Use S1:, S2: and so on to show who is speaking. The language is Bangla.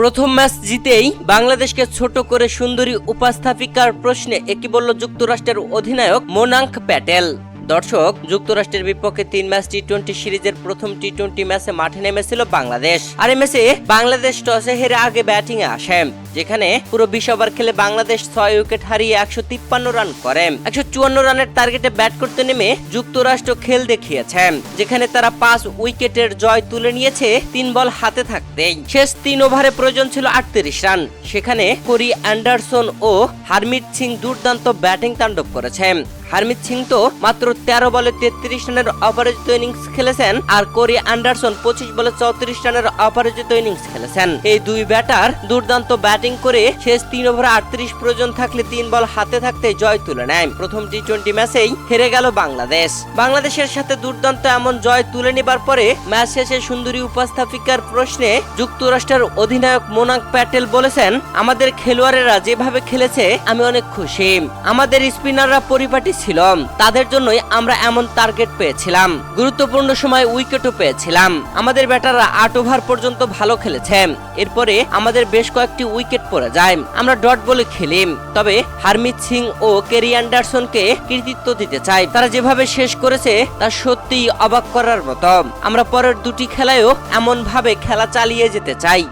S1: প্রথম ম্যাচ জিতেই বাংলাদেশকে ছোট করে সুন্দরী উপস্থাপিকার প্রশ্নে একই বলল যুক্তরাষ্ট্রের অধিনায়ক মোনাঙ্ক প্যাটেল। দর্শক, যুক্তরাষ্ট্রের বিপক্ষে 3 ম্যাচ টি-20 সিরিজের প্রথম টি-20 ম্যাচে মাঠে নেমেছিল বাংলাদেশ। আর এই ম্যাচে বাংলাদেশ টসে হেরে আগে ব্যাটিং এ আসে, যেখানে পুরো 20 ওভার খেলে বাংলাদেশ 6 উইকেট হারিয়ে 153 রান করে 154 রানের টার্গেটে ব্যাট করতে নেমে যুক্তরাষ্ট্র খেল দেখিয়েছে, যেখানে তারা 5 উইকেটের জয় তুলে নিয়েছে 3 বল হাতে থাকতেই। শেষ 3 ওভারে প্রয়োজন ছিল 38 রান, সেখানে কোরি অ্যান্ডারসন ও হারমিত সিং দুর্দান্ত ব্যাটিং তাণ্ডব করেছে। হারমিত সিং তো মাত্র 13 বলে 33 রানের অপরাজিত ইনিংস খেলেছেন, আর কোরি অ্যান্ডারসন 25 বলে 34 রানের অপরাজিত ইনিংস খেলেছেন। এই দুই ব্যাটার দুর্দান্ত ব্যাটিং করে শেষ 3 ওভারে 38 প্রয়োজন থাকলে 3 বল হাতে থাকতে জয় তুলে নেয়। প্রথম টি-20 ম্যাচেই হেরে গেল বাংলাদেশ। বাংলাদেশের সাথে দুর্দান্ত এমন জয় তুলে নেবার পরে ম্যাচ শেষে সুন্দরী উপস্থাপিকার প্রশ্নে যুক্তরাষ্ট্রের অধিনায়ক মোনাঙ্ক প্যাটেল বলেছেন, আমাদের খেলোয়াড়েরা যেভাবে খেলেছে আমি অনেক খুশি। আমাদের স্পিনাররা পরিপাটি ছিল, তাদের জন্যই আমরা এমন টার্গেট পেয়েছিলাম। গুরুত্বপূর্ণ সময় উইকেটও পেয়েছিলাম। আমাদের ব্যাটাররা 8 ওভার পর্যন্ত ভালো খেলেছে, এরপরে আমাদের বেশ কয়েকটি উইকেট পড়ে যায়। আমরা ডট বলে খেলি, তবে হারমিত সিং ও কেরি অ্যান্ডারসনকে কৃতিত্ব দিতে চাই। তারা যেভাবে শেষ করেছে তা সত্যিই অবাক করার মতো। আমরা পরের দুটি খেলায়ও এমন ভাবে খেলা চালিয়ে যেতে চাই।